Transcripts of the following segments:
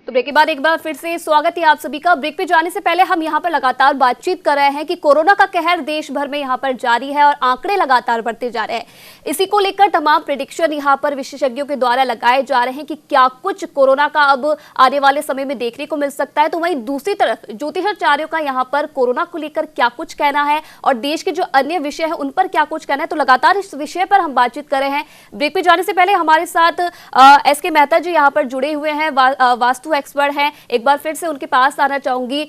तो ब्रेक के बाद एक बार फिर से स्वागत है आप सभी का। ब्रेक पे जाने से पहले हम यहाँ पर लगातार बातचीत कर रहे हैं कि कोरोना का कहर देश भर में यहाँ पर जारी है और आंकड़े लगातार बढ़ते जा रहे हैं। इसी को लेकर तमाम प्रेडिक्शन यहाँ पर विशेषज्ञों के द्वारा लगाए जा रहे हैं कि क्या कुछ कोरोना का अब आने वाले समय में देखने को मिल सकता है। तो वहीं दूसरी तरफ ज्योतिषाचार्यों का यहाँ पर कोरोना को लेकर क्या कुछ कहना है और देश के जो अन्य विषय है उन पर क्या कुछ कहना है, तो लगातार इस विषय पर हम बातचीत कर रहे हैं। ब्रेक पे जाने से पहले हमारे साथ एस के मेहता जी यहाँ पर जुड़े हुए हैं, वास्तु एक्सपर्ट हैं। एक बार फिर से उनके पास आना चाहूंगी।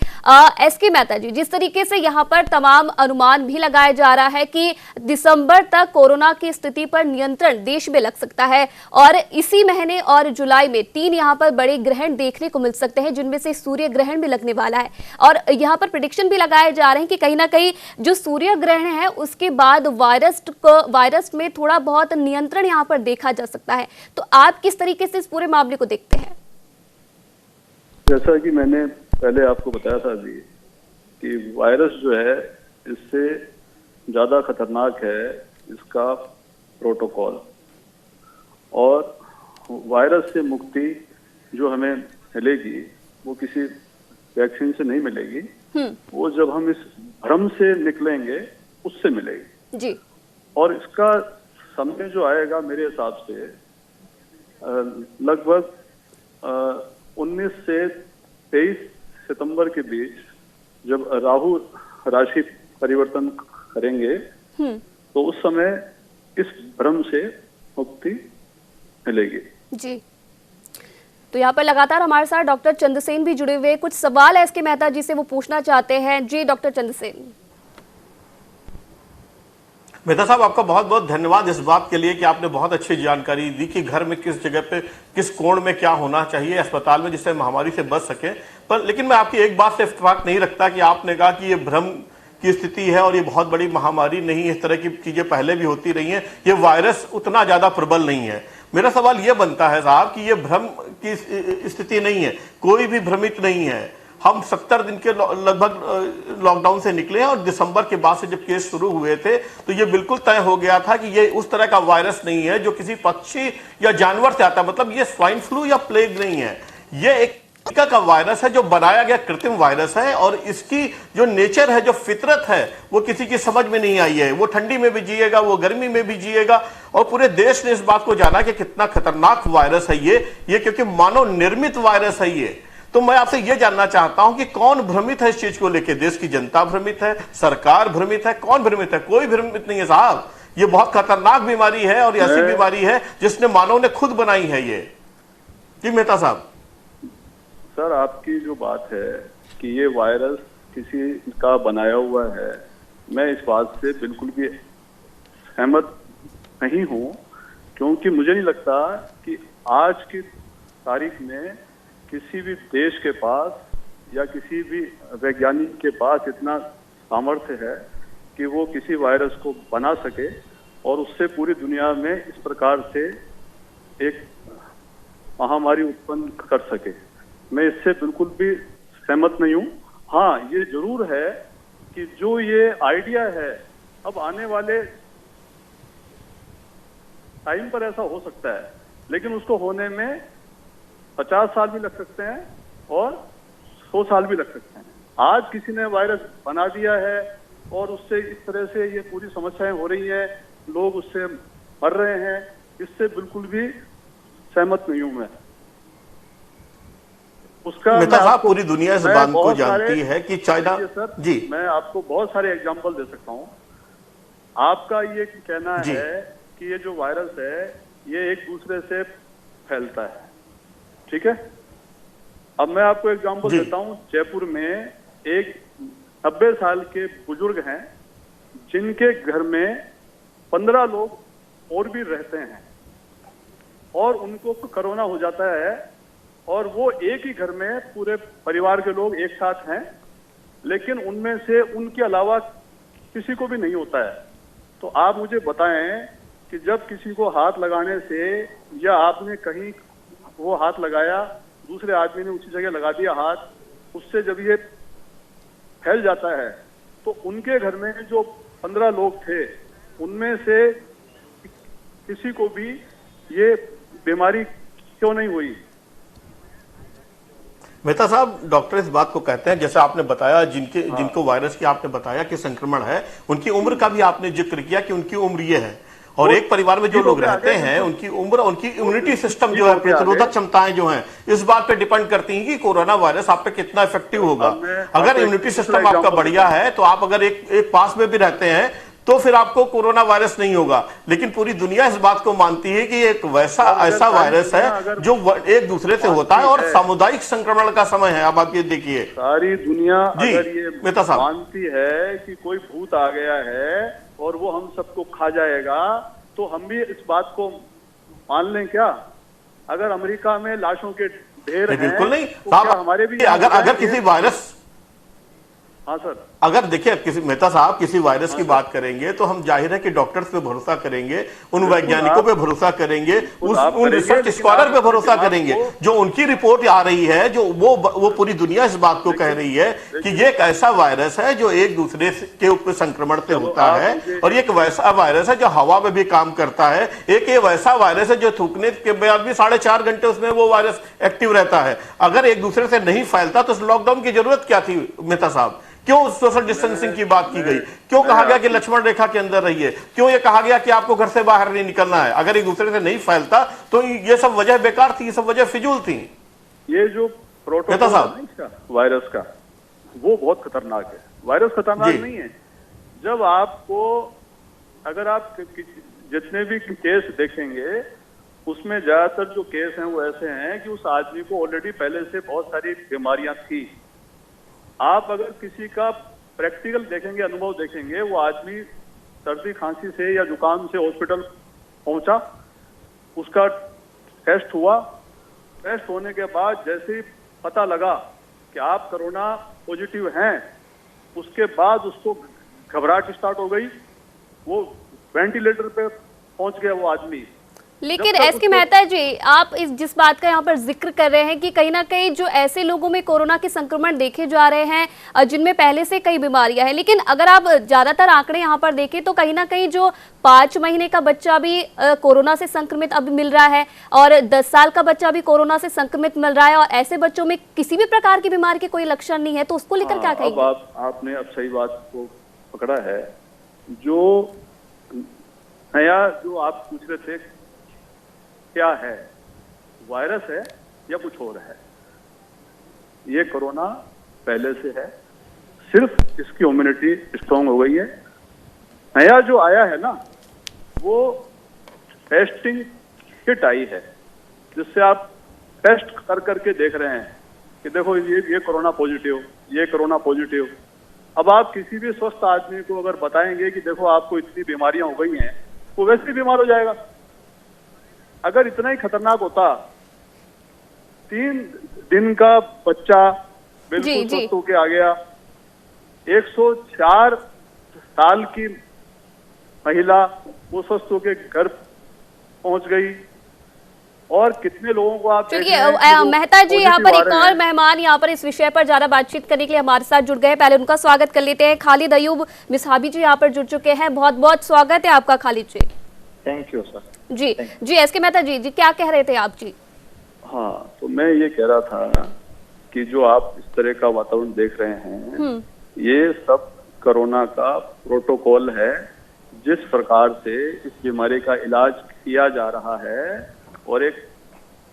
एस के मेहता जी, जिस तरीके से यहाँ पर तमाम अनुमान भी लगाया जा रहा है कि दिसंबर तक कोरोना की स्थिति पर नियंत्रण देश में लग सकता है और इसी महीने और जुलाई में 3 यहाँ पर बड़े ग्रहण देखने को मिल सकते हैं, जिनमें से सूर्य ग्रहण भी लगने वाला है और यहाँ पर प्रेडिक्शन भी लगाए जा रहे हैं कि कहीं ना कहीं जो सूर्य ग्रहण है उसके बाद वायरस में थोड़ा बहुत नियंत्रण यहाँ पर देखा जा सकता है। तो आप किस तरीके से इस पूरे मामले को देखते हैं? जैसा कि मैंने पहले आपको बताया था अभी कि वायरस जो है इससे ज़्यादा खतरनाक है इसका प्रोटोकॉल, और वायरस से मुक्ति जो हमें मिलेगी वो किसी वैक्सीन से नहीं मिलेगी, वो जब हम इस भ्रम से निकलेंगे उससे मिलेगी जी। और इसका समय जो आएगा मेरे हिसाब से लगभग 19 से 23 सितंबर के बीच, जब राहु राशि परिवर्तन करेंगे तो उस समय इस भ्रम से मुक्ति मिलेगी जी। तो यहाँ पर लगातार हमारे साथ डॉक्टर चंद्रसेन भी जुड़े हुए, कुछ सवाल है इसके मेहता जी से वो पूछना चाहते हैं। जी डॉक्टर चंद्रसेन। मेहता साहब, आपका बहुत बहुत धन्यवाद इस बात के लिए कि आपने बहुत अच्छी जानकारी दी कि घर में किस जगह पे किस कोण में क्या होना चाहिए अस्पताल में जिससे महामारी से बच सके। पर लेकिन मैं आपकी एक बात से इत्तेफाक नहीं रखता कि आपने कहा कि ये भ्रम की स्थिति है और ये बहुत बड़ी महामारी नहीं है, इस तरह की चीजें पहले भी होती रही हैं, ये वायरस उतना ज्यादा प्रबल नहीं है। मेरा सवाल ये बनता है साहब कि ये भ्रम की स्थिति नहीं है, कोई भी भ्रमित नहीं है। हम 70 दिन के लगभग लॉकडाउन से निकले हैं और दिसंबर के बाद से जब केस शुरू हुए थे तो ये बिल्कुल तय हो गया था कि ये उस तरह का वायरस नहीं है जो किसी पक्षी या जानवर से आता, मतलब ये स्वाइन फ्लू या प्लेग नहीं है, ये एक टीका का वायरस है जो बनाया गया कृत्रिम वायरस है और इसकी जो नेचर है, जो फितरत है, वो किसी की समझ में नहीं आई है। वो ठंडी में भी जिएगा, वो गर्मी में भी जिएगा और पूरे देश ने इस बात को जाना कि कितना खतरनाक वायरस है ये क्योंकि मानव निर्मित वायरस है ये। तो मैं आपसे ये जानना चाहता हूं कि कौन भ्रमित है इस चीज को लेकर? देश की जनता भ्रमित है, सरकार भ्रमित है, कौन भ्रमित है? कोई भ्रमित नहीं है साहब। ये बहुत खतरनाक बीमारी है और ऐसी बीमारी है जिसने मानव ने खुद बनाई है ये। जी मेहता साहब। सर, आपकी जो बात है कि ये वायरस किसी का बनाया हुआ है, मैं इस बात से बिल्कुल भी सहमत नहीं हूं, क्योंकि मुझे नहीं लगता कि आज की तारीख में किसी भी देश के पास या किसी भी वैज्ञानिक के पास इतना सामर्थ्य है कि वो किसी वायरस को बना सके और उससे पूरी दुनिया में इस प्रकार से एक महामारी उत्पन्न कर सके। मैं इससे बिल्कुल भी सहमत नहीं हूँ। हाँ, ये जरूर है कि जो ये आइडिया है, अब आने वाले टाइम पर ऐसा हो सकता है, लेकिन उसको होने में 50 साल भी लग सकते हैं और 100 साल भी लग सकते हैं। आज किसी ने वायरस बना दिया है और उससे इस तरह से ये पूरी समस्याएं हो रही है, लोग उससे मर रहे हैं, इससे बिल्कुल भी सहमत नहीं हूं मैं। उसका मेहता साहब, पूरी दुनिया इस बात को जानती है कि चाइना। सर जी, मैं आपको बहुत सारे एग्जांपल दे सकता हूं। आपका ये कहना है कि ये जो वायरस है ये एक दूसरे से फैलता है, ठीक है। अब मैं आपको एग्जांपल देता हूं। जयपुर में एक 90 साल के बुजुर्ग हैं जिनके घर में 15 लोग और भी रहते हैं और उनको कोरोना हो जाता है और वो एक ही घर में पूरे परिवार के लोग एक साथ हैं, लेकिन उनमें से उनके अलावा किसी को भी नहीं होता है। तो आप मुझे बताएं कि जब किसी को हाथ लगाने से या आपने कहीं वो हाथ लगाया, दूसरे आदमी ने उसी जगह लगा दिया हाथ, उससे जब ये फैल जाता है तो उनके घर में जो 15 लोग थे उनमें से किसी को भी ये बीमारी क्यों नहीं हुई? मेहता साहब, डॉक्टर इस बात को कहते हैं, जैसे आपने बताया जिनको वायरस की आपने बताया कि संक्रमण है, उनकी उम्र का भी आपने जिक्र किया कि उनकी उम्र ये है, और एक परिवार में जो लोग रहते हैं उनकी उम्र, उनकी इम्यूनिटी सिस्टम जो है, प्रतिरोधक क्षमताएं जो हैं, इस बात पे डिपेंड करती हैं कि कोरोना वायरस आप पे कितना इफेक्टिव होगा। अगर इम्यूनिटी सिस्टम आपका बढ़िया है तो आप अगर एक पास में भी रहते हैं तो फिर आपको कोरोना वायरस नहीं होगा। लेकिन पूरी दुनिया इस बात को मानती है कि एक ऐसा वायरस है जो एक दूसरे से होता है और सामुदायिक संक्रमण का समय है। अब आप ये देखिए, सारी दुनिया अगर ये मेहता साहब मानती है कि कोई भूत आ गया है और वो हम सबको खा जाएगा, तो हम भी इस बात को मान लें क्या? अगर अमेरिका में लाशों के ढेर हैं, बिल्कुल नहीं तो साहब, क्या हमारे भी अगर किसी वायरस, हाँ सर, अगर देखिए किसी मेहता साहब किसी वायरस की बात करेंगे तो हम जाहिर है कि डॉक्टर्स पे भरोसा करेंगे, उन वैज्ञानिकों पे भरोसा करेंगे, उन रिसर्च स्कॉलर पे भरोसा करेंगे, जो उनकी रिपोर्ट आ रही है, जो वो पूरी दुनिया इस बात को कह रही है कि ये एक ऐसा वायरस है जो एक दूसरे के ऊपर संक्रमण से होता है, और ये एक वैसा वायरस है जो हवा में भी काम करता है, एक ये वैसा वायरस है जो थूकने के बाद भी 4.5 घंटे उसमें वो वायरस एक्टिव रहता है। अगर एक दूसरे से नहीं फैलता तो लॉकडाउन की जरूरत क्या थी मेहता साहब? क्यों सोशल डिस्टेंसिंग की बात की गई? क्यों कहा गया कि लक्ष्मण रेखा के अंदर रहिए? क्यों ये कहा गया कि आपको घर से बाहर नहीं निकलना है? अगर एक दूसरे से नहीं फैलता तो ये सब वजह बेकार थी, ये सब वजह फिजूल थी। ये जो प्रोटोकॉल है इसका वायरस का, वो बहुत खतरनाक है। वायरस खतरनाक नहीं है। जब आपको, अगर आप जितने भी केस देखेंगे उसमें ज्यादातर जो केस हैं वो ऐसे हैं कि उस आदमी को ऑलरेडी पहले से बहुत सारी बीमारियां थी। आप अगर किसी का प्रैक्टिकल देखेंगे, अनुभव देखेंगे, वो आदमी सर्दी खांसी से या जुकाम से हॉस्पिटल पहुंचा, उसका टेस्ट हुआ, टेस्ट होने के बाद जैसे ही पता लगा कि आप कोरोना पॉजिटिव हैं, उसके बाद उसको घबराहट स्टार्ट हो गई, वो वेंटिलेटर पे पहुंच गया वो आदमी। लेकिन एसके मेहता जी, आप जिस बात का यहाँ पर जिक्र कर रहे हैं कि कहीं ना कहीं जो ऐसे लोगों में कोरोना के संक्रमण देखे जा रहे हैं जिनमें पहले से कई बीमारियां हैं, लेकिन अगर आप ज्यादातर आंकड़े यहाँ पर देखें तो कहीं ना कहीं जो 5 महीने का बच्चा भी कोरोना से संक्रमित अभी मिल रहा है और 10 साल का बच्चा भी कोरोना से संक्रमित मिल रहा है, और ऐसे बच्चों में किसी भी प्रकार की बीमारी के कोई लक्षण नहीं है, तो उसको लेकर क्या कहेंगे? आपने अब सही बात को पकड़ा है। जो नया जो आप पूछ रहे थे क्या है, वायरस है या कुछ और है? ये कोरोना पहले से है, सिर्फ इसकी इम्यूनिटी स्ट्रांग हो गई है। नया जो आया है ना, वो टेस्टिंग किट आई है, जिससे आप टेस्ट कर करके देख रहे हैं कि देखो ये कोरोना पॉजिटिव, ये कोरोना पॉजिटिव। अब आप किसी भी स्वस्थ आदमी को अगर बताएंगे कि देखो आपको इतनी बीमारियां हो गई हैं, वो वैसे ही बीमार हो जाएगा। अगर इतना ही खतरनाक होता, 3 दिन का बच्चा बिल्कुल स्वस्थ होके आ गया, 104 साल की महिला वो स्वस्थ होके घर पहुंच गई, और कितने लोगों को आप चलिए मेहता जी, यहाँ पर एक और मेहमान यहाँ पर इस विषय पर ज्यादा बातचीत करने के लिए हमारे साथ जुड़ गए। पहले उनका स्वागत कर लेते हैं। खालिद अयूब मिसहाबी जी यहाँ पर जुड़ चुके हैं। बहुत बहुत स्वागत है आपका Khalid ji. Thank you sir. जी एसके मेहता जी क्या कह रहे थे आप जी? हाँ, तो मैं ये कह रहा था कि जो आप इस तरह का वातावरण देख रहे हैं, ये सब कोरोना का प्रोटोकॉल है। जिस प्रकार से इस बीमारी का इलाज किया जा रहा है और एक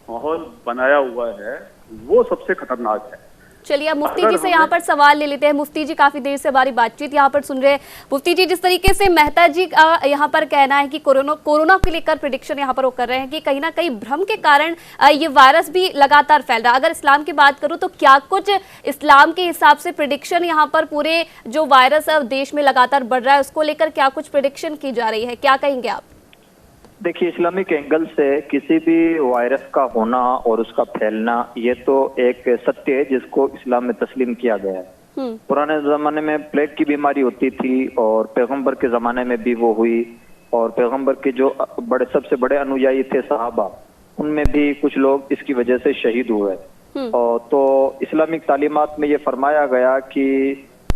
माहौल बनाया हुआ है, वो सबसे खतरनाक है। चलिए अब मुफ्ती जी से यहाँ पर सवाल ले लेते हैं। मुफ्ती जी काफी देर से हमारी बातचीत यहाँ पर सुन रहे हैं। मुफ्ती जी, जिस तरीके से मेहता जी का यहाँ पर कहना है कि कोरोना को लेकर प्रेडिक्शन यहाँ पर वो कर रहे हैं कि कहीं ना कहीं भ्रम के कारण ये वायरस भी लगातार फैल रहा है। अगर इस्लाम की बात करूँ तो क्या कुछ इस्लाम के हिसाब से प्रेडिक्शन यहाँ पर पूरे जो वायरस देश में लगातार बढ़ रहा है उसको लेकर क्या कुछ प्रेडिक्शन की जा रही है, क्या कहेंगे आप? देखिए, इस्लामिक एंगल से किसी भी वायरस का होना और उसका फैलना ये तो एक सत्य है जिसको इस्लाम में तस्लीम किया गया है। पुराने जमाने में प्लेग की बीमारी होती थी और पैगंबर के जमाने में भी वो हुई, और पैगंबर के जो सबसे बड़े अनुयायी थे सहाबा, उनमें भी कुछ लोग इसकी वजह से शहीद हुए। और तो इस्लामिक तालीमात में ये फरमाया गया कि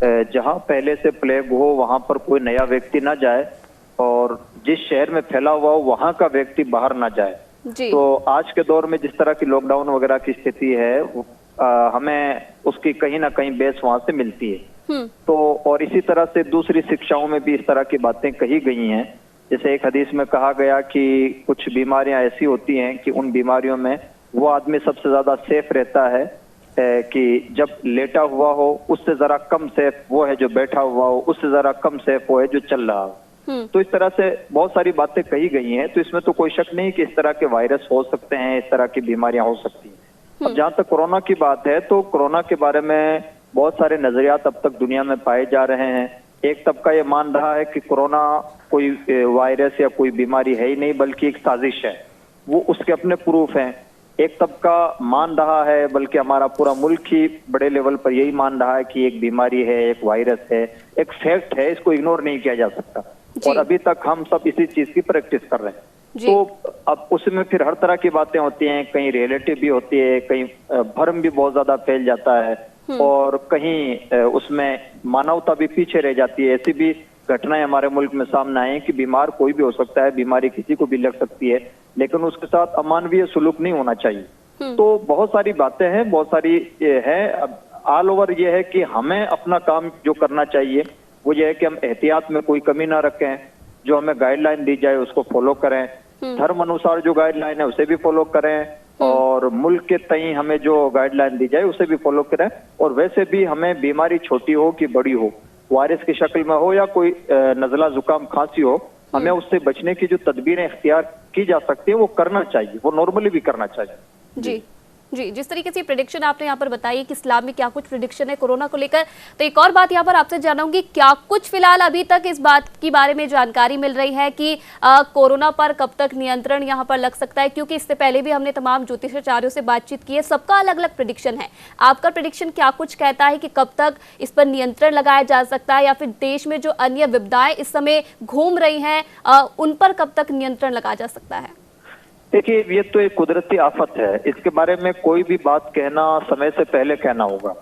जहाँ पहले से प्लेग हो वहां पर कोई नया व्यक्ति ना जाए, और जिस शहर में फैला हुआ हो वहां का व्यक्ति बाहर ना जाए। तो आज के दौर में जिस तरह की लॉकडाउन वगैरह की स्थिति है, हमें उसकी कहीं ना कहीं बेस वहां से मिलती है। तो और इसी तरह से दूसरी शिक्षाओं में भी इस तरह की बातें कही गई हैं। जैसे एक हदीस में कहा गया कि कुछ बीमारियां ऐसी होती हैं कि उन बीमारियों में वो आदमी सबसे ज्यादा सेफ रहता है कि जब लेटा हुआ हो, उससे जरा कम सेफ वो है जो बैठा हुआ हो, उससे जरा कम सेफ वो है जो चल रहा हो। तो इस तरह से बहुत सारी बातें कही गई हैं। तो इसमें तो कोई शक नहीं कि इस तरह के वायरस हो सकते हैं, इस तरह की बीमारियां हो सकती हैं। अब जहां तक कोरोना की बात है, तो कोरोना के बारे में बहुत सारे नजरियात अब तक दुनिया में पाए जा रहे हैं। एक तबका ये मान रहा है कि कोरोना कोई वायरस या कोई बीमारी है ही नहीं, बल्कि एक साजिश है, वो उसके अपने प्रूफ हैं। एक तबका मान रहा है, बल्कि हमारा पूरा मुल्क ही बड़े लेवल पर यही मान रहा है कि एक बीमारी है, एक वायरस है, एक फैक्ट है, इसको इग्नोर नहीं किया जा सकता। और अभी तक हम सब इसी चीज की प्रैक्टिस कर रहे हैं। तो अब उसमें फिर हर तरह की बातें होती हैं, कहीं रिलेटिव भी होती है, कहीं भ्रम भी बहुत ज्यादा फैल जाता है, और कहीं उसमें मानवता भी पीछे रह जाती है। ऐसी भी घटनाएं हमारे मुल्क में सामने आई कि बीमार कोई भी हो सकता है, बीमारी किसी को भी लग सकती है, लेकिन उसके साथ अमानवीय सुलूक नहीं होना चाहिए। तो बहुत सारी बातें हैं, बहुत सारी है। अब ऑल ओवर ये है कि हमें अपना काम जो करना चाहिए वो ये है कि हम एहतियात में कोई कमी ना रखें, जो हमें गाइडलाइन दी जाए उसको फॉलो करें, धर्म अनुसार जो गाइडलाइन है उसे भी फॉलो करें, और मुल्क के तई हमें जो गाइडलाइन दी जाए उसे भी फॉलो करें। और वैसे भी हमें बीमारी छोटी हो कि बड़ी हो, वायरस की शक्ल में हो या कोई नजला जुकाम खांसी हो, हमें उससे बचने की जो तदबीरें इख्तियार की जा सकती है वो करना चाहिए, वो नॉर्मली भी करना चाहिए। जी जी, जिस तरीके से प्रेडिक्शन आपने यहाँ पर बताई कि इस्लाम में क्या कुछ प्रेडिक्शन है कोरोना को लेकर, तो एक और बात यहाँ पर आपसे जानूंगी, क्या कुछ फिलहाल अभी तक इस बात के बारे में जानकारी मिल रही है कि कोरोना पर कब तक नियंत्रण यहाँ पर लग सकता है? क्योंकि इससे पहले भी हमने तमाम ज्योतिषाचार्यों से बातचीत की है, सबका अलग अलग प्रेडिक्शन है। आपका प्रेडिक्शन क्या कुछ कहता है कि कब तक इस पर नियंत्रण लगाया जा सकता है, या फिर देश में जो अन्य विपदाएं इस समय घूम रही हैं उन पर कब तक नियंत्रण लगाया जा सकता है? देखिए, ये तो एक कुदरती आफत है, इसके बारे में कोई भी बात कहना समय से पहले कहना होगा।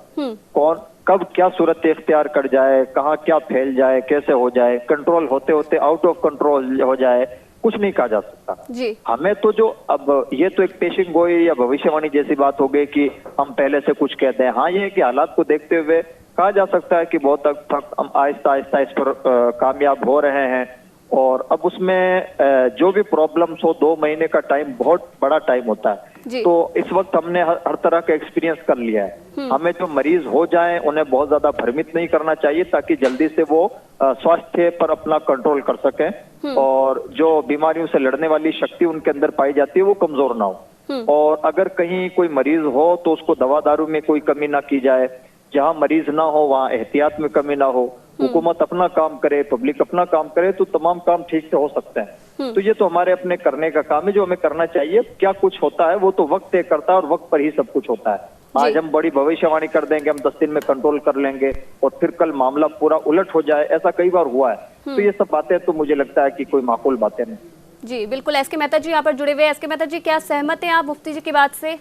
कौन कब क्या सूरत इख्तियार कर जाए, कहाँ क्या फैल जाए, कैसे हो जाए, कंट्रोल होते होते आउट ऑफ कंट्रोल हो जाए, कुछ नहीं कहा जा सकता जी। हमें तो जो अब ये तो एक पेशिंग गोई या भविष्यवाणी जैसी बात हो गई कि हम पहले से कुछ कहते हैं। हाँ, ये है कि हालात को देखते हुए कहा जा सकता है कि बहुत हद तक हम आहिस्ता आहिस्ता इस पर कामयाब हो रहे हैं। और अब उसमें जो भी प्रॉब्लम्स हो, 2 महीने का टाइम बहुत बड़ा टाइम होता है। तो इस वक्त हमने हर तरह का एक्सपीरियंस कर लिया है। हमें जो मरीज हो जाएं उन्हें बहुत ज्यादा भ्रमित नहीं करना चाहिए, ताकि जल्दी से वो स्वास्थ्य पर अपना कंट्रोल कर सकें, और जो बीमारियों से लड़ने वाली शक्ति उनके अंदर पाई जाती है वो कमजोर ना हो। और अगर कहीं कोई मरीज हो तो उसको दवा दारू में कोई कमी ना की जाए, जहां मरीज ना हो वहां एहतियात में कमी ना हो, हुकूमत अपना काम करे, पब्लिक अपना काम करे, तो तमाम काम ठीक से हो सकते हैं। तो ये तो हमारे अपने करने का काम है जो हमें करना चाहिए। क्या कुछ होता है वो तो वक्त तय करता है, और वक्त पर ही सब कुछ होता है। आज हम बड़ी भविष्यवाणी कर देंगे, हम 10 दिन में कंट्रोल कर लेंगे, और फिर कल मामला पूरा उलट हो जाए, ऐसा कई बार हुआ है। तो ये सब बातें तो मुझे लगता है कि कोई माकूल बातें नहीं। जी बिल्कुल। एस के मेहता जी यहाँ पर जुड़े हुए। एस के मेहता जी, क्या सहमत हैं आप मुफ्ती जी की बात से?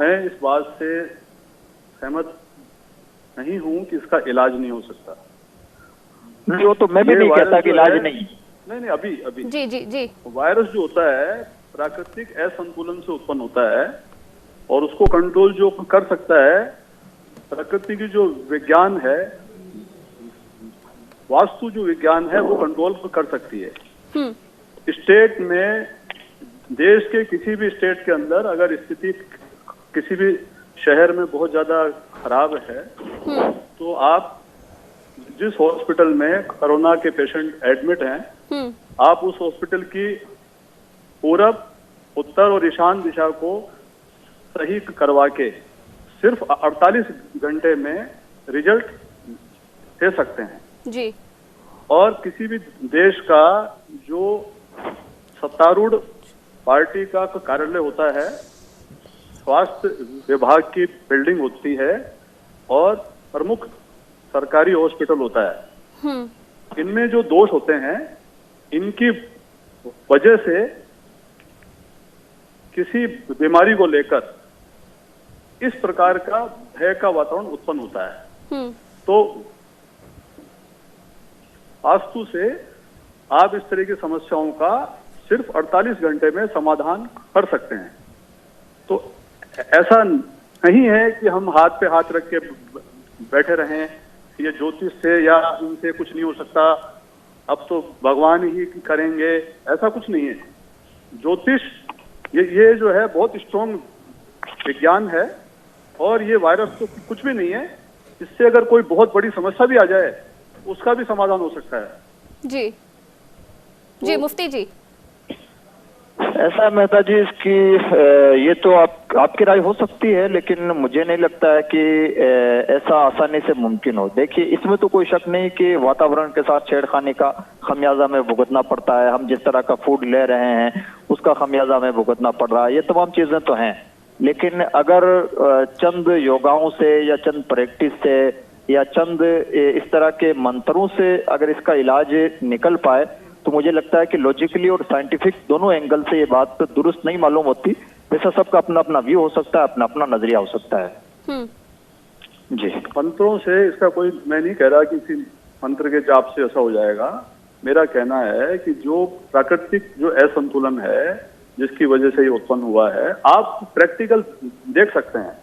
मैं इस बात से सहमत नहीं हूं कि इसका इलाज नहीं हो सकता। नहीं, वो तो मैं भी नहीं कहता कि इलाज नहीं। अभी जी जी जी वायरस जो होता है प्राकृतिक असंतुलन से उत्पन्न होता है, और उसको कंट्रोल जो कर सकता है प्रकृति की जो विज्ञान है, वास्तु जो विज्ञान है, वो कंट्रोल कर सकती है। स्टेट में, देश के किसी भी स्टेट के अंदर अगर स्थिति किसी भी शहर में बहुत ज्यादा खराब है, तो आप जिस हॉस्पिटल में कोरोना के पेशेंट एडमिट हैं, आप उस हॉस्पिटल की पूरब, उत्तर और ईशान दिशा को सही करवा के सिर्फ 48 घंटे में रिजल्ट दे सकते हैं जी। और किसी भी देश का जो सत्तारूढ़ पार्टी का कार्यालय होता है, स्वास्थ्य विभाग की बिल्डिंग होती है, और प्रमुख सरकारी हॉस्पिटल होता है, इनमें जो दोष होते हैं, इनकी वजह से किसी बीमारी को लेकर इस प्रकार का भय का वातावरण उत्पन्न होता है। तो वास्तु से आप इस तरह की समस्याओं का सिर्फ 48 घंटे में समाधान कर सकते हैं। तो ऐसा नहीं है कि हम हाथ पे हाथ रख के बैठे रहें, ये ज्योतिष से या इनसे कुछ नहीं हो सकता, अब तो भगवान ही करेंगे, ऐसा कुछ नहीं है। ज्योतिष ये जो है बहुत स्ट्रॉन्ग विज्ञान है, और ये वायरस तो कुछ भी नहीं है। इससे अगर कोई बहुत बड़ी समस्या भी आ जाए उसका भी समाधान हो सकता है। जी मुफ्ती जी। ऐसा मेहता जी, इसकी ये तो आपकी राय हो सकती है, लेकिन मुझे नहीं लगता है कि ऐसा आसानी से मुमकिन हो। देखिए, इसमें तो कोई शक नहीं कि वातावरण के साथ छेड़खानी का खमियाजा हमें भुगतना पड़ता है। हम जिस तरह का फूड ले रहे हैं उसका खमियाजा हमें भुगतना पड़ रहा है। ये तमाम चीजें तो हैं, लेकिन अगर चंद योगाओं से या चंद प्रैक्टिस से या चंद इस तरह के मंत्रों से अगर इसका इलाज निकल पाए तो मुझे लगता है कि लॉजिकली और साइंटिफिक दोनों एंगल से ये बात दुरुस्त नहीं मालूम होती। वैसा सबका अपना अपना व्यू हो सकता है, अपना अपना नजरिया हो सकता है। जी, मंत्रों से इसका कोई, मैं नहीं कह रहा कि किसी मंत्र के जाप से ऐसा हो जाएगा। मेरा कहना है कि जो प्राकृतिक जो असंतुलन है जिसकी वजह से ये उत्पन्न हुआ है, आप प्रैक्टिकल देख सकते हैं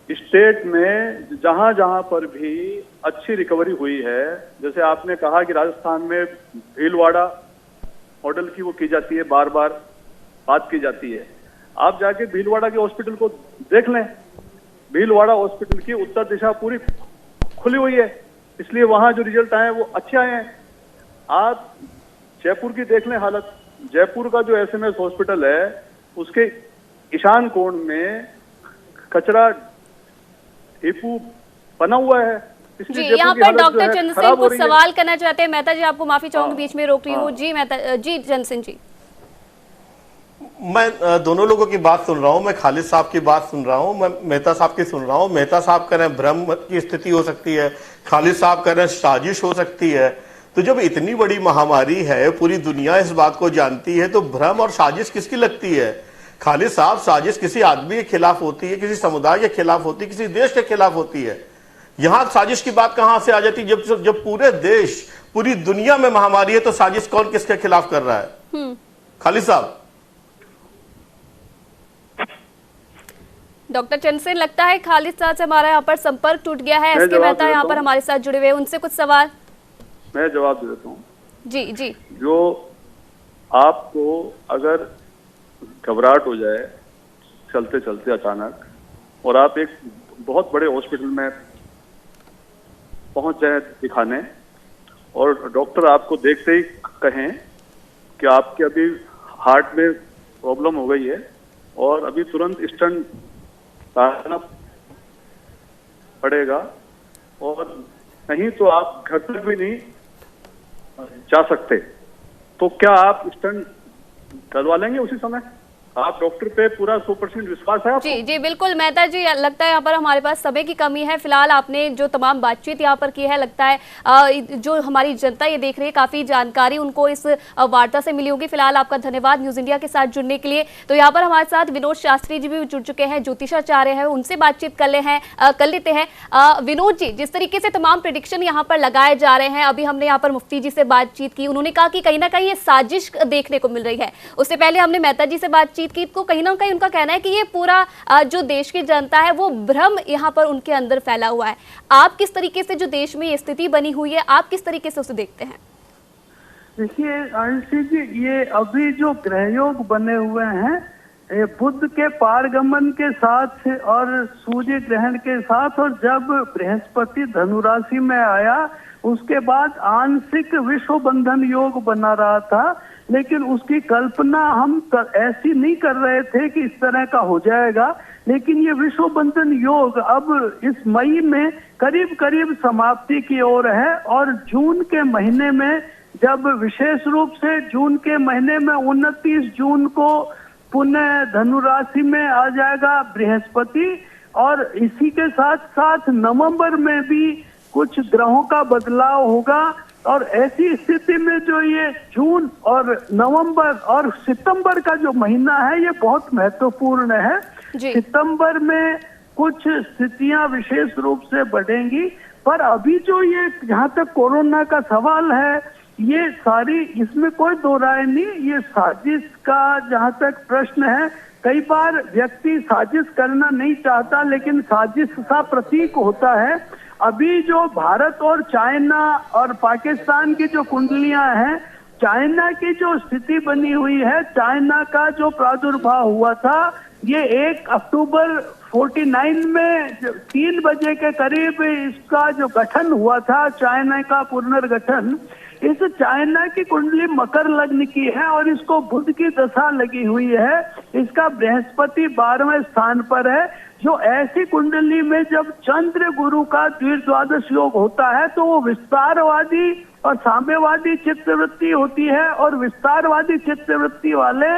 स्टेट में जहां जहां पर भी अच्छी रिकवरी हुई है। जैसे आपने कहा कि राजस्थान में भीलवाड़ा मॉडल की वो की जाती है, बार बार बात की जाती है। आप जाके भीलवाड़ा के हॉस्पिटल को देख लें, भीलवाड़ा हॉस्पिटल की उत्तर दिशा पूरी खुली हुई है, इसलिए वहां जो रिजल्ट आए वो अच्छे आए हैं। आप जयपुर की देख लें हालत, जयपुर का जो SMS हॉस्पिटल है उसके ईशान कोण में कचरा डिपो बना हुआ है। जी, यहाँ पर डॉक्टर चंद्रसेन कुछ सवाल करना चाहते हैं। मेहता जी, आपको माफी चाहूंगी, बीच में रोक रही हूँ। जी जी चंद्रसेन जी। मैं दोनों लोगों की बात सुन रहा हूं, मैं खालिद साहब की बात सुन रहा हूं, मैं मेहता साहब की सुन रहा हूं। मेहता साहब कह रहे हैं भ्रम की स्थिति हो सकती है, खालिद साहब कह रहे हैं साजिश हो सकती है। तो जब इतनी बड़ी महामारी है, पूरी दुनिया इस बात को जानती है, तो भ्रम और साजिश किसकी लगती है? खालिद साहब, साजिश किसी आदमी के खिलाफ होती है, किसी समुदाय के खिलाफ होती है, किसी देश के खिलाफ होती है। यहां साजिश की बात कहां से आ जाती है? जब पूरे देश, पूरी दुनिया में महामारी है, तो साजिश कौन किसके खिलाफ कर रहा है? खालिद साहब। डॉक्टर चंद्रसेन, लगता है खालिद साहब से हमारा यहाँ पर संपर्क टूट गया है। एसके मेहता यहाँ पर हमारे साथ जुड़े हुए हैं, उनसे कुछ सवाल मैं जवाब दे देता हूँ। जी जी। जो आपको अगर घबराहट हो जाए चलते चलते अचानक, और आप एक बहुत बड़े हॉस्पिटल में पहुंच जाए दिखाने, और डॉक्टर आपको देखते ही कहें कि आपके अभी हार्ट में प्रॉब्लम हो गई है और अभी तुरंत स्टंट लगाना पड़ेगा, और नहीं तो आप घर तक भी नहीं जा सकते, तो क्या आप स्टंट करवा लेंगे उसी समय? आप डॉक्टर पे पूरा 100% विश्वास है आपको? जी जी बिल्कुल मेहता जी, लगता है यहाँ पर हमारे पास समय की कमी है। फिलहाल आपने जो तमाम बातचीत यहाँ पर की है, लगता है जो हमारी जनता ये देख रही है काफी जानकारी उनको इस वार्ता से मिली होगी। फिलहाल आपका धन्यवाद न्यूज इंडिया के साथ जुड़ने के लिए। तो यहाँ पर हमारे साथ विनोद शास्त्री जी भी जुड़ चुके हैं, ज्योतिषाचार्य है, उनसे बातचीत कर लेते हैं। विनोद जी, जिस तरीके से तमाम प्रेडिक्शन यहाँ पर लगाए जा रहे हैं, अभी हमने यहाँ पर मुफ्ती जी से बातचीत की, उन्होंने कहा कि कहीं ना कहीं ये साजिश देखने को मिल रही है। उससे पहले हमने मेहता जी से बातचीत की, तो कहीं ना कहीं उनका कहना है कि ये पूरा जो देश की जनता है वो भ्रम यहाँ पर उनके अंदर फैला हुआ है। आप किस तरीके से, जो देश में ये स्थिति बनी हुई है, आप किस तरीके से उसे देखते हैं? देखिए आंशी जी, ये अभी जो ग्रहयोग बने हुए हैं बुध के पारगमन के साथ और सूर्य ग्रहण के साथ, और जब बृहस्पति धनु राशि में आया उसके बाद आंशिक विश्व बंधन योग बना रहा था, लेकिन उसकी कल्पना हम ऐसी नहीं कर रहे थे कि इस तरह का हो जाएगा। लेकिन ये विश्व बंधन योग अब इस मई में करीब करीब समाप्ति की ओर है, और जून के महीने में, जब विशेष रूप से जून के महीने में 29 जून को पुनः धनु राशि में आ जाएगा बृहस्पति, और इसी के साथ साथ नवंबर में भी कुछ ग्रहों का बदलाव होगा। और ऐसी स्थिति में जो ये जून और नवंबर और सितंबर का जो महीना है ये बहुत महत्वपूर्ण है। सितंबर में कुछ स्थितियां विशेष रूप से बढ़ेंगी, पर अभी जो ये जहाँ तक कोरोना का सवाल है, ये सारी, इसमें कोई दो राय नहीं, ये साजिश का जहां तक प्रश्न है, कई बार व्यक्ति साजिश करना नहीं चाहता लेकिन साजिश का प्रतीक होता है। अभी जो भारत और चाइना और पाकिस्तान की जो कुंडलियां हैं, चाइना की जो स्थिति बनी हुई है, चाइना का जो प्रादुर्भाव हुआ था, ये 1 अक्टूबर 49 में 3 बजे के करीब इसका जो गठन हुआ था, चाइना का पुनर्गठन, इस चाइना की कुंडली मकर लग्न की है और इसको बुध की दशा लगी हुई है। इसका बृहस्पति 12वें स्थान पर है। जो ऐसी कुंडली में जब चंद्र गुरु का द्विद्वादश योग होता है तो वो विस्तारवादी और साम्यवादी चित्तवृत्ति होती है, और विस्तारवादी चित्तवृत्ति वाले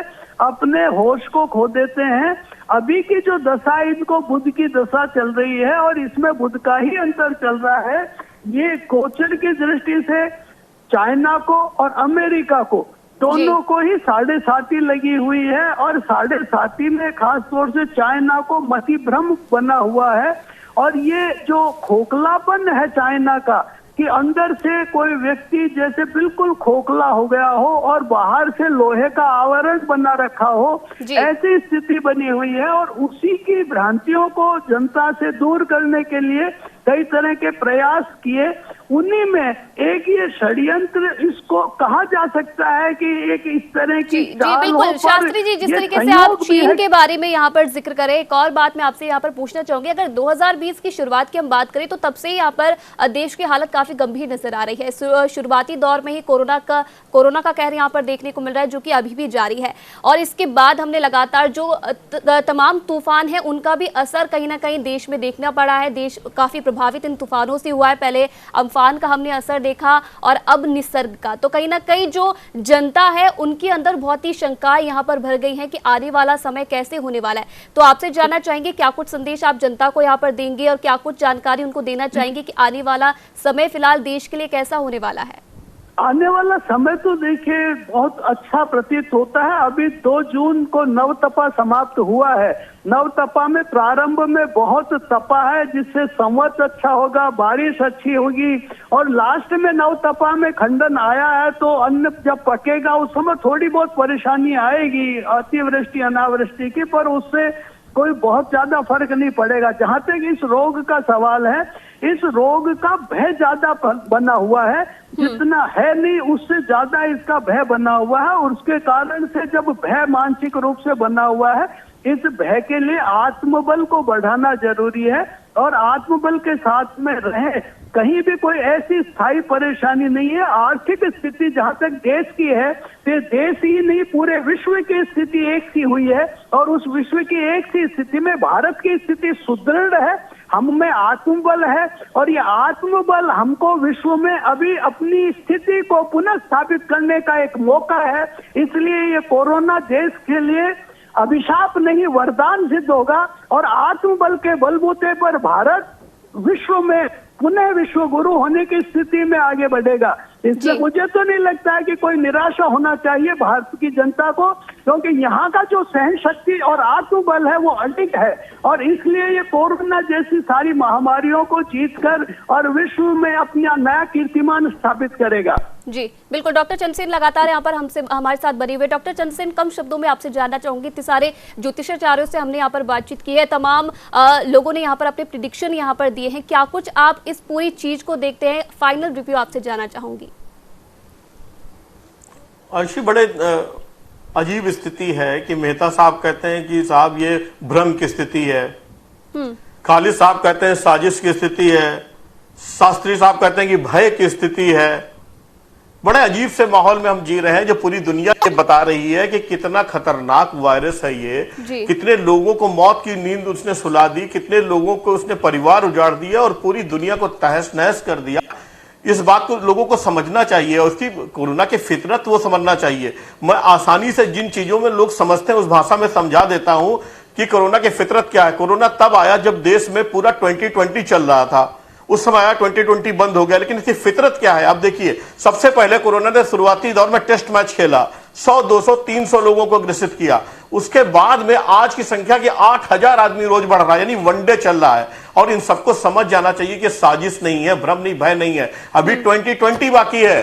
अपने होश को खो देते हैं। अभी की जो दशा, इनको बुध की दशा चल रही है और इसमें बुध का ही अंतर चल रहा है। ये गोचर की दृष्टि से चाइना को और अमेरिका को दोनों को ही 7.5 लगी हुई है, और 7.5 में खास तौर से चाइना को मति भ्रम बना हुआ है। और ये जो खोखलापन है चाइना का, कि अंदर से कोई व्यक्ति जैसे बिल्कुल खोखला हो गया हो और बाहर से लोहे का आवरण बना रखा हो, ऐसी स्थिति बनी हुई है। और उसी की भ्रांतियों को जनता से दूर करने के लिए कई तरह के प्रयास किए। उन्हीं में एक ये षड्यंत्र इसको कहा जा सकता है कि एक इस तरह की जी बिल्कुल शास्त्री जी, जिस तरीके से आप चीन के बारे में यहाँ पर जिक्र करें, एक और बात मैं आपसे यहाँ पर पूछना चाहूंगी। अगर 2020 की शुरुआत की हम बात करें तो तब से यहाँ पर देश की हालत काफी गंभीर नजर आ रही है। शुरुआती दौर में ही कोरोना का कहर यहाँ पर देखने को मिल रहा है, जो कि अभी भी जारी है। और इसके बाद हमने लगातार जो तमाम तूफान है उनका भी असर कहीं ना कहीं देश में देखना पड़ा है। देश काफी प्रभावित इन तूफानों से हुआ है। पहले अम्फान का हमने असर देखा और अब निसर्ग का। तो कहीं ना कहीं जो जनता है उनके अंदर बहुत ही शंकाएं यहाँ पर भर गई हैं कि आने वाला समय कैसे होने वाला है। तो आपसे जानना चाहेंगे क्या कुछ संदेश आप जनता को यहाँ पर देंगे और क्या कुछ जानकारी उनको देना चाहेंगे कि आने वाला समय फिलहाल देश के लिए कैसा होने वाला है? आने वाला समय तो देखिए बहुत अच्छा प्रतीत होता है। अभी 2 जून को नवतपा समाप्त हुआ है। नवतपा में प्रारंभ में बहुत तपा है, जिससे संवत अच्छा होगा, बारिश अच्छी होगी, और लास्ट में नवतपा में खंडन आया है तो अन्न जब पकेगा उस समय थोड़ी बहुत परेशानी आएगी अतिवृष्टि अनावृष्टि की, पर उससे कोई बहुत ज्यादा फर्क नहीं पड़ेगा। जहां तक इस रोग का सवाल है, इस रोग का भय ज्यादा बना हुआ है, जितना है नहीं उससे ज्यादा इसका भय बना हुआ है। और उसके कारण से जब भय मानसिक रूप से बना हुआ है, इस भय के लिए आत्मबल को बढ़ाना जरूरी है और आत्मबल के साथ में रहे। कहीं भी कोई ऐसी स्थायी परेशानी नहीं है। आर्थिक स्थिति जहां तक देश की है, तो देश ही नहीं पूरे विश्व की स्थिति एक सी हुई है, और उस विश्व की एक सी स्थिति में भारत की स्थिति सुदृढ़ है। हम में आत्मबल है और ये आत्मबल हमको विश्व में अभी अपनी स्थिति को पुनः स्थापित करने का एक मौका है। इसलिए ये कोरोना देश के लिए अभिशाप नहीं वरदान सिद्ध होगा, और आत्मबल के बलबूते पर भारत विश्व में पुनः विश्व गुरु होने की स्थिति में आगे बढ़ेगा। इसलिए मुझे तो नहीं लगता है कि कोई निराशा होना चाहिए भारत की जनता को, क्योंकि यहाँ का जो सहन शक्ति और आत्मबल है वो अधिक है, और इसलिए ये कोरोना जैसी सारी महामारियों को जीतकर और विश्व में अपना नया कीर्तिमान स्थापित करेगा। जी बिल्कुल। डॉक्टर चंद्रसेन लगातार यहाँ पर हमारे साथ बने हुए। डॉक्टर चंद्रसेन, कम शब्दों में आपसे जानना चाहूंगी, इतने सारे ज्योतिषाचार्यों से हमने यहाँ पर बातचीत की है, तमाम लोगों ने यहाँ पर अपने प्रिडिक्शन यहाँ पर दिए हैं, क्या कुछ आप इस पूरी चीज को देखते हैं? फाइनल रिव्यू आपसे जानना चाहूंगी। अर्शी, बड़े अजीब स्थिति है कि मेहता साहब कहते हैं कि साहब ये भ्रम की स्थिति है, खालिद साहब कहते हैं साजिश की स्थिति है, शास्त्री साहब कहते हैं कि भय की स्थिति है। बड़े अजीब से माहौल में हम जी रहे हैं, जो पूरी दुनिया ये बता रही है कि कितना खतरनाक वायरस है ये, कितने लोगों को मौत की नींद उसने सुला दी, कितने लोगों को उसने परिवार उजाड़ दिया और पूरी दुनिया को तहस नहस कर दिया। इस बात को लोगों को समझना चाहिए और उसकी कोरोना की फितरत वो समझना चाहिए। मैं आसानी से जिन चीजों में लोग समझते हैं उस भाषा में समझा देता हूं कि कोरोना की फितरत क्या है। कोरोना तब आया जब देश में पूरा 2020 चल रहा था, उस समय आया 2020 बंद हो गया। लेकिन इसकी फितरत क्या है? आप देखिए, सबसे पहले कोरोना ने शुरुआती दौर में टेस्ट मैच खेला, 100, 200, 300 लोगों को ग्रसित किया। उसके बाद में आज की संख्या की 8000 आदमी रोज बढ़ रहा है, यानी वनडे चल रहा है। और इन सबको समझ जाना चाहिए कि साजिश नहीं है, भ्रम नहीं, भय नहीं है। अभी 2020 बाकी है।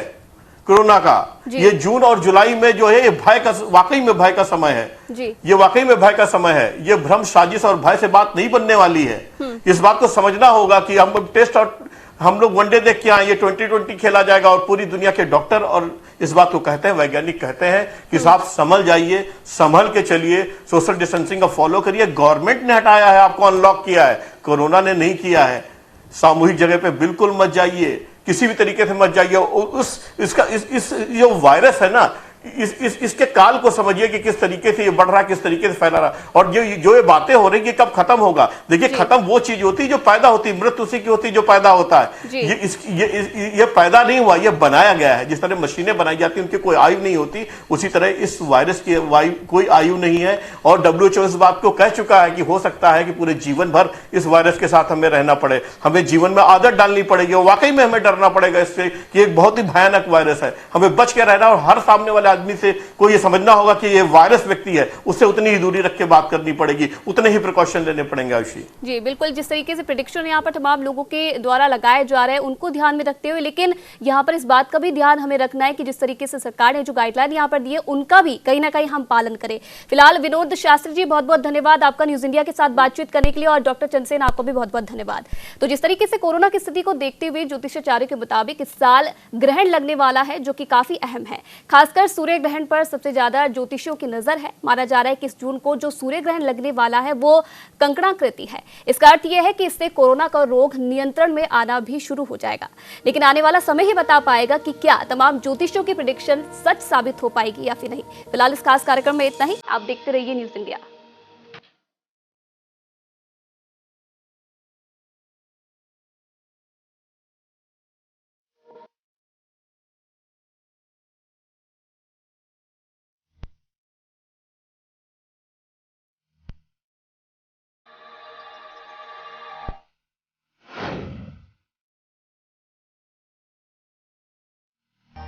कोरोना का, ये जून और जुलाई में जो है ये भय का, वाकई में भय का समय है जी। ये वाकई में भय का समय है। ये भ्रम, साजिश और भय से बात नहीं बनने वाली है। इस बात को समझना होगा कि हम लोग वनडे देख के आए, ये 2020 खेला जाएगा और पूरी दुनिया के डॉक्टर और इस बात को कहते हैं, वैज्ञानिक कहते हैं कि साहब संभल जाइए, संभल के चलिए, सोशल डिस्टेंसिंग का फॉलो करिए। गवर्नमेंट ने हटाया है, आपको अनलॉक किया है, कोरोना ने नहीं किया है। सामूहिक जगह पे बिल्कुल मत जाइए, किसी भी तरीके से मत जाइए। इस जो वायरस है ना, इसके काल को समझिए कि किस तरीके से ये बढ़ रहा है, किस तरीके से फैला रहा है। और जो ये बातें हो रही है, कब खत्म होगा? देखिए, खत्म वो चीज होती है जो पैदा होती है, मृत्यु उसी की होती है जो पैदा होता है। ये पैदा नहीं हुआ, ये बनाया गया है। जिस तरह मशीनें बनाई जाती हैं, उनकी कोई आयु नहीं होती, उसी तरह इस वायरस की कोई आयु नहीं है। और WHO इस बात को कह चुका है कि हो सकता है कि पूरे जीवन भर इस वायरस के साथ हमें रहना पड़े, हमें जीवन में आदत डालनी पड़ेगी और वाकई में हमें डरना पड़ेगा इससे कि एक बहुत ही भयानक वायरस है। हमें बच के रहना, और हर सामने वाले आदमी से को ये समझना होगा कि ये वायरस व्यक्ति है, उससे उतनी ही दूरी रख के बात करनी पड़ेगी, उतने ही प्रिकॉशन लेने पड़ेंगे। आयुषी जी बिल्कुल, जिस तरीके से प्रेडिक्शन यहाँ पर तमाम लोगों के द्वारा लगाए जा रहे हैं उनको ध्यान में रखते हुए, लेकिन यहाँ पर इस बात का भी ध्यान हमें रखना है कि जिस तरीके से सरकार ने जो गाइडलाइन यहाँ पर दी है उनका भी कहीं ना कहीं हम पालन करें। फिलहाल विनोद शास्त्री जी, बहुत बहुत धन्यवाद आपका न्यूज इंडिया के साथ बातचीत करने के लिए, और डॉक्टर चंद्रसेन आपको भी बहुत बहुत धन्यवाद। तो जिस तरीके से कोरोना की स्थिति को देखते हुए ज्योतिषाचार्य के मुताबिक इस साल ग्रहण लगने वाला है, जो कि काफी अहम है। खासकर सूर्य ग्रहण पर सबसे ज्यादा ज्योतिषियों की नजर है। माना जा रहा है कि इस जून को जो सूर्य ग्रहण लगने वाला है वो कंकणाकृति है। इसका अर्थ यह है कि इससे कोरोना का रोग नियंत्रण में आना भी शुरू हो जाएगा। लेकिन आने वाला समय ही बता पाएगा कि क्या तमाम ज्योतिषियों की प्रेडिक्शन सच साबित हो पाएगी या फिर नहीं। फिलहाल इस खास कार्यक्रम में इतना ही। आप देखते रहिए न्यूज इंडिया।